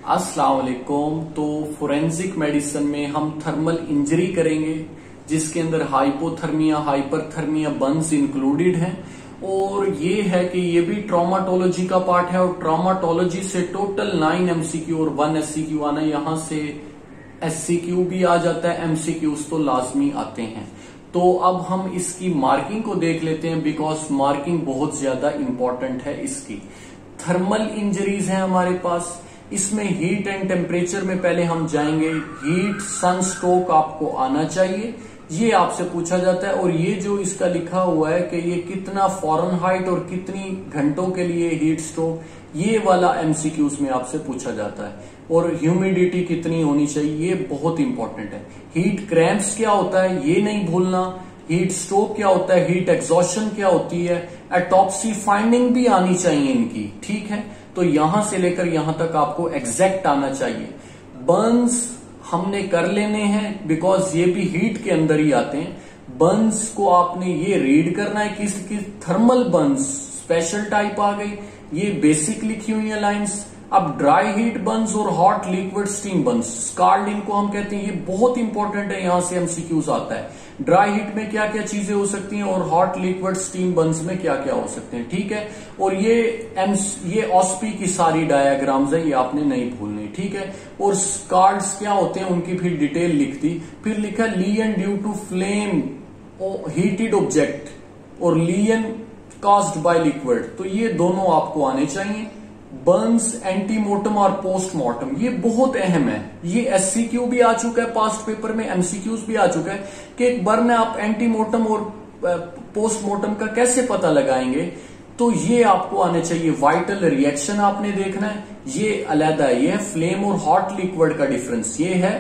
अस्सलाम वालेकुम। तो फोरेंसिक मेडिसिन में हम थर्मल इंजरी करेंगे जिसके अंदर हाइपोथर्मिया, हाइपरथर्मिया, बर्न्स इंक्लूडेड हैं। और ये है कि ये भी ट्रॉमाटोलॉजी का पार्ट है और ट्रॉमाटोलॉजी से टोटल 9 एमसीक्यू और 1 एससीक्यू आना, यहां से एससीक्यू भी आ जाता है, एमसीक्यूज तो लाजमी आते हैं। तो अब हम इसकी मार्किंग को देख लेते हैं बिकॉज मार्किंग बहुत ज्यादा इंपॉर्टेंट है इसकी। थर्मल इंजरीज है हमारे पास, इसमें हीट एंड टेम्परेचर में पहले हम जाएंगे। हीट सन स्ट्रोक आपको आना चाहिए, ये आपसे पूछा जाता है। और ये जो इसका लिखा हुआ है कि ये कितना फॉरेनहाइट और कितनी घंटों के लिए हीट स्ट्रोक, ये वाला एमसीक्यूज में आपसे पूछा जाता है। और ह्यूमिडिटी कितनी होनी चाहिए, ये बहुत इंपॉर्टेंट है। हीट क्रैम्प्स क्या होता है ये नहीं भूलना, हीट स्ट्रोक क्या होता है, हीट एक्सॉशन क्या होती है, एटॉप्सी फाइंडिंग भी आनी चाहिए इनकी, ठीक है। तो यहां से लेकर यहां तक आपको एग्जैक्ट आना चाहिए। बर्न्स हमने कर लेने हैं बिकॉज ये भी हीट के अंदर ही आते हैं। बर्न्स को आपने ये रीड करना है कि इसकी थर्मल बर्न्स स्पेशल टाइप आ गई, ये बेसिक लिखी हुई है लाइंस। अब ड्राई हीट बर्न्स और hot liquid steam burns, scarred इनको हम कहते हैं, ये बहुत इंपॉर्टेंट है, यहां से एमसीक्यूज आता है। ड्राई हीट में क्या क्या चीजें हो सकती हैं और हॉट लिक्विड स्टीम बर्न्स में क्या क्या हो सकते हैं, ठीक है। और ये ऑस्पी की सारी डायग्राम्स है, ये आपने नहीं भूलनी, ठीक है। और स्कार्ड्स क्या होते हैं उनकी फिर डिटेल लिख दी। फिर लिखा lesion due to flame heated object और लीयन कास्ड बाय लिक्विड, तो ये दोनों आपको आने चाहिए। बर्न्स एंटीमोर्टम और पोस्टमार्टम, ये बहुत अहम है। ये एससीक्यू भी आ चुका है पास्ट पेपर में, एमसीक्यूज भी आ चुका है कि एक बर्न है, आप एंटीमोर्टम और पोस्टमार्टम का कैसे पता लगाएंगे, तो ये आपको आने चाहिए। वाइटल रिएक्शन आपने देखना है, ये अलग है। ये है फ्लेम और हॉट लिक्विड का डिफरेंस, ये है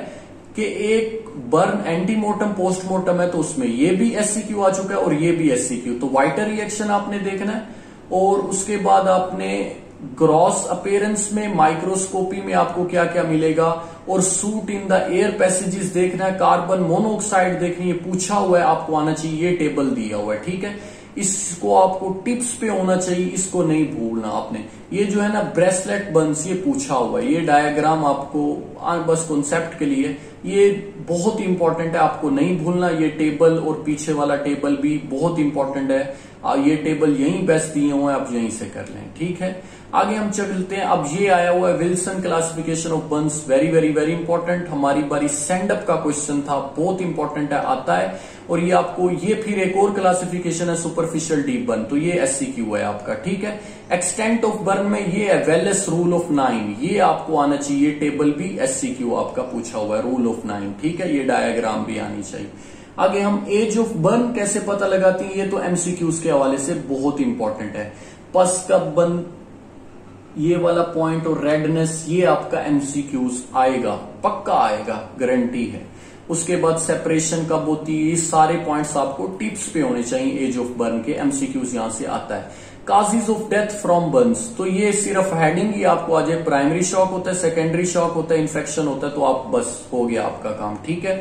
कि एक बर्न एंटीमोर्टम पोस्टमार्टम है तो उसमें ये भी एससीक्यू आ चुका है और ये भी एससीक्यू, तो वाइटल रिएक्शन आपने देखना है। और उसके बाद आपने ग्रॉस अपीयरेंस में माइक्रोस्कोपी में आपको क्या क्या मिलेगा और suit in the air passages देखना है, कार्बन मोनोऑक्साइड देखनी है, पूछा हुआ है, आपको आना चाहिए, ये टेबल दिया हुआ है, ठीक है। इसको आपको टिप्स पे होना चाहिए, इसको नहीं भूलना आपने। ये जो है ना ब्रेसलेट बर्न्स, ये पूछा हुआ है, ये डायग्राम आपको बस कॉन्सेप्ट के लिए, ये बहुत इंपॉर्टेंट है, आपको नहीं भूलना। ये टेबल और पीछे वाला टेबल भी बहुत इंपॉर्टेंट है, ये टेबल यहीं बेस्ट दिए हुए हैं, आप यहीं से कर लें, ठीक है। आगे हम चलते हैं। अब ये आया हुआ है Wilson classification of Burns, very very very important. हमारी बारी स्टैंड अप का क्वेश्चन था, बहुत इंपॉर्टेंट है, आता है। और ये आपको, ये फिर एक और क्लासिफिकेशन है सुपरफिशियल डीप बर्न, तो ये एससीक्यू है आपका, ठीक है। एक्सटेंट ऑफ बर्न में ये है वेलेस रूल ऑफ 9, ये आपको आना चाहिए, टेबल भी एससीक्यू आपका पूछा हुआ है, रूल ऑफ 9, ठीक है। ये डायग्राम भी आनी चाहिए। आगे हम एज ऑफ बर्न कैसे पता लगाती है, ये तो एमसीक्यूज के हवाले से बहुत इंपॉर्टेंट है। पस कब बर्न, ये वाला पॉइंट और रेडनेस, ये आपका एमसीक्यूज आएगा, पक्का आएगा, गारंटी है। उसके बाद सेपरेशन कब होती है, ये सारे पॉइंट्स आपको टिप्स पे होने चाहिए एज ऑफ बर्न के, एमसीक्यूज यहां से आता है। Causes of death from Burns, तो ये सिर्फ हेडिंग ही आपको आ जाए, प्राइमरी शॉक होता है, सेकेंडरी शॉक होता है, इन्फेक्शन होता है, तो आप बस हो गया आपका काम, ठीक है।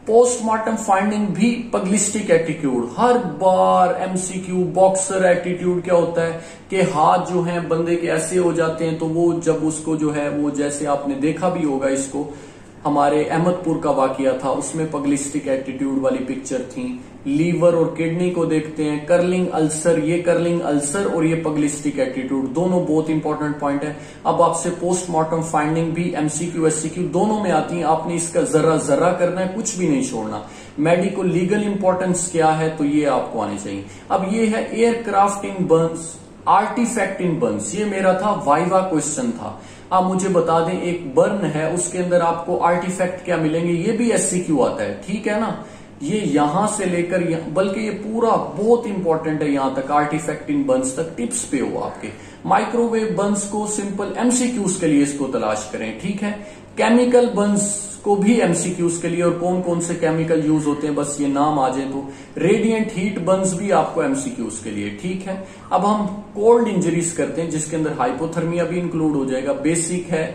पोस्टमार्टम फाइंडिंग भी पग्लिस्टिक एटीट्यूड, हर बार एमसीक्यू बॉक्सर एटीट्यूड क्या होता है कि हाथ जो है बंदे के ऐसे हो जाते हैं, तो वो जब उसको जो है वो, जैसे आपने देखा भी होगा इसको, हमारे अहमदपुर का वाकया था, उसमें पग्लिस्टिक एटीट्यूड वाली पिक्चर थी। लीवर और किडनी को देखते हैं, कर्लिंग अल्सर, ये कर्लिंग अल्सर और ये पग्लिस्टिक एटीट्यूड, दोनों बहुत इंपॉर्टेंट पॉइंट है। अब आपसे पोस्टमार्टम फाइंडिंग भी एमसीक्यू एससीक्यू दोनों में आती है, आपने इसका जरा जरा करना है, कुछ भी नहीं छोड़ना। मेडिको लीगल इंपॉर्टेंस क्या है, तो ये आपको आने चाहिए। अब ये है एयरक्राफ्ट इन बर्न्स, आर्टिफैक्ट इन बर्न्स, ये मेरा था वाइवा क्वेश्चन था। आप मुझे बता दें, एक बर्न है उसके अंदर आपको आर्टिफैक्ट क्या मिलेंगे, ये भी एससीक्यू आता है, ठीक है ना। ये यहां से लेकर बल्कि ये पूरा बहुत इंपॉर्टेंट है, यहां तक आर्टिफैक्ट इन बर्न्स तक टिप्स पे हो आपके। माइक्रोवेव बर्न्स को सिंपल एमसीक्यूज के लिए इसको तलाश करें, ठीक है। केमिकल बर्न्स को भी एमसीक्यूज के लिए, और कौन कौन से केमिकल यूज होते हैं बस ये नाम आ जाए तो। रेडिएंट हीट बर्न्स भी आपको एमसीक्यूज के लिए, ठीक है। अब हम कोल्ड इंजरीज करते हैं जिसके अंदर हाइपोथर्मिया भी इंक्लूड हो जाएगा। बेसिक है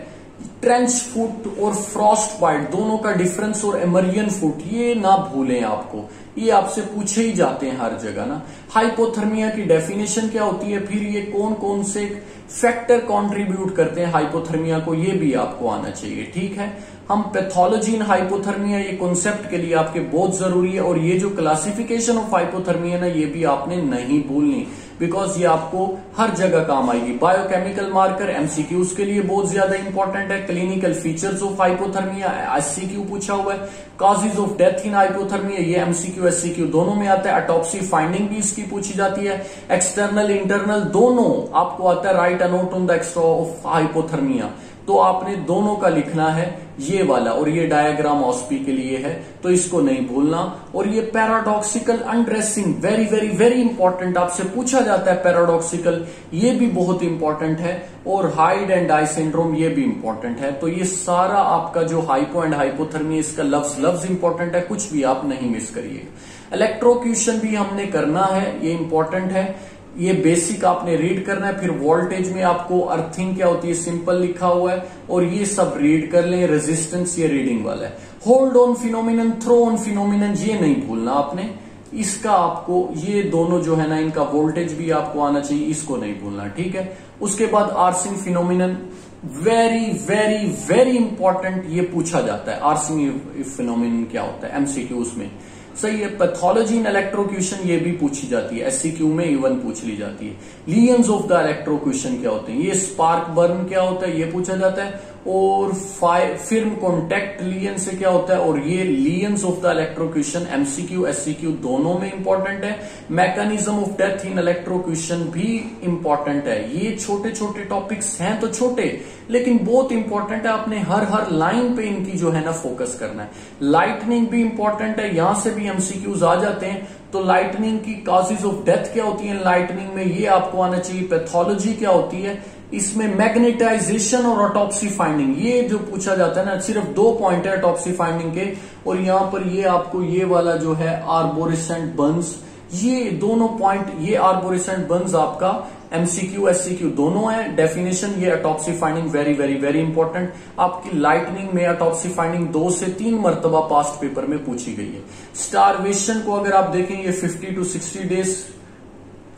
ट्रेंच फुट और फ्रॉस्ट बाइट, दोनों का डिफरेंस, और एमरियन फुट, ये ना भूलें आपको, ये आपसे पूछे ही जाते हैं हर जगह ना। हाइपोथर्मिया की डेफिनेशन क्या होती है, फिर ये कौन कौन से फैक्टर कंट्रीब्यूट करते हैं हाइपोथर्मिया को, ये भी आपको आना चाहिए। ठीक है, हम पैथोलॉजी इन हाइपोथर्मिया, ये कॉन्सेप्ट के लिए आपके बहुत जरूरी है। और ये जो क्लासिफिकेशन ऑफ हाइपोथर्मिया ना, ये भी आपने नहीं भूलनी, बिकॉज ये आपको हर जगह काम आएगी। बायोकेमिकल मार्कर एमसीक्यूज के लिए बहुत ज्यादा इंपॉर्टेंट है। Clinical features of hypothermia SCQ पूछा हुआ है। Causes of death in hypothermia, ये एमसीक्यू एससीक्यू दोनों में आता है। ऑटोप्सी फाइंडिंग भी इसकी पूछी जाती है। एक्सटर्नल इंटरनल दोनों आपको आता है। Right a note on the extra off hypothermia, तो आपने दोनों का लिखना है ये वाला। और ये डायग्राम ऑस्पी के लिए है, तो इसको नहीं भूलना। और ये paradoxical undressing, very very very important, आपसे पूछा जाता है पैराडॉक्सिकल, ये भी बहुत इंपॉर्टेंट है। और हाइड एंड डाई सिंड्रोम, ये भी इंपॉर्टेंट है। तो ये सारा आपका जो हाइपो एंड हाइपोथर्मिया, इसका लफ्ज इंपॉर्टेंट है, कुछ भी आप नहीं मिस करिए। इलेक्ट्रोक्यूशन भी हमने करना है, ये इंपॉर्टेंट है। ये बेसिक आपने रीड करना है। फिर वोल्टेज में आपको अर्थिंग क्या होती है सिंपल लिखा हुआ है, और ये सब रीड कर लें। रेजिस्टेंस ये रीडिंग वाला है। Hold on phenomenon, throw on phenomenon, ये नहीं भूलना आपने। इसका आपको ये दोनों जो है ना, इनका वोल्टेज भी आपको आना चाहिए, इसको नहीं भूलना। ठीक है, उसके बाद arcing phenomenon, very very very important, ये पूछा जाता है आर्सिंग फिनोमिनन क्या होता है एमसीक्यूज में। सही है। पैथोलॉजी इन इलेक्ट्रोक्यूशन, ये भी पूछी जाती है, एससीक्यू में इवन पूछ ली जाती है। लियंस ऑफ द इलेक्ट्रोक्यूशन क्या होते हैं, ये स्पार्क बर्न क्या होता है, ये पूछा जाता है। और फिल्म कॉन्टेक्ट लियन से क्या होता है, और ये lesions of the electrocution MCQ SCQ दोनों में इंपॉर्टेंट है। Mechanism of death in electrocution भी इंपॉर्टेंट है। ये छोटे छोटे टॉपिक्स हैं तो छोटे, लेकिन बहुत इंपॉर्टेंट है। आपने हर लाइन पे इनकी जो है ना फोकस करना है। लाइटनिंग भी इंपॉर्टेंट है, यहां से भी एमसीक्यूज आ जाते हैं। तो लाइटनिंग की कॉजेज ऑफ डेथ क्या होती है लाइटनिंग में, ये आपको आना चाहिए। पैथोलॉजी क्या होती है, इसमें मैग्नेटाइजेशन और ऑटोप्सी फाइंडिंग, ये जो पूछा जाता है ना, सिर्फ 2 पॉइंट है ऑटोप्सी फाइंडिंग के। और यहां पर ये आपको ये वाला जो है आर्बोरेसेंट बर्न्स, ये दोनों पॉइंट, ये आर्बोरेसेंट बर्न्स आपका एमसीक्यू एससीक्यू दोनों है। डेफिनेशन ये autopsy finding very very very important. आपकी लाइटनिंग में ऑटोप्सी फाइंडिंग 2 से 3 मरतबा पास्ट पेपर में पूछी गई है। स्टारवेशन को अगर आप देखें, ये 50 to 60 डेज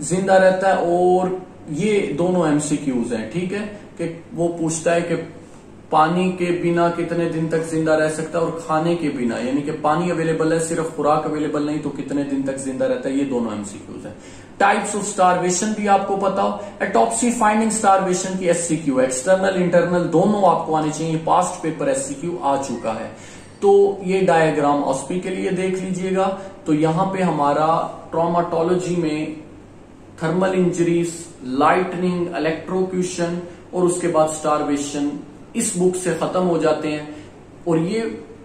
जिंदा रहता है। और ये दोनों एमसीक्यूज हैं। ठीक है, कि वो पूछता है कि पानी के बिना कितने दिन तक जिंदा रह सकता है, और खाने के बिना, यानी कि पानी अवेलेबल है, सिर्फ खुराक अवेलेबल नहीं, तो कितने दिन तक जिंदा रहता है, ये दोनों एमसीक्यूज है। टाइप्स ऑफ स्टारवेशन भी आपको पता हो। ऑटोप्सी फाइंडिंग स्टारवेशन की एससीक्यू, एक्सटर्नल इंटरनल दोनों आपको आने चाहिए। पास्ट पेपर एससीक्यू आ चुका है। तो ये डायग्राम ऑस्पी के लिए देख लीजिएगा। तो यहां पे हमारा ट्रॉमाटोलॉजी में थर्मल इंजरीज, लाइटनिंग, इलेक्ट्रोक्यूशन और उसके बाद स्टारवेशन इस बुक से खत्म हो जाते हैं। और ये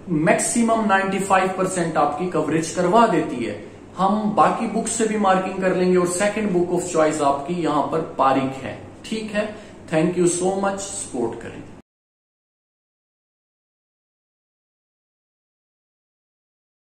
मैक्सिमम 95% आपकी कवरेज करवा देती है। हम बाकी बुक से भी मार्किंग कर लेंगे। और सेकंड बुक ऑफ चॉइस आपकी यहां पर पारिक है। ठीक है, thank you so much, support करें।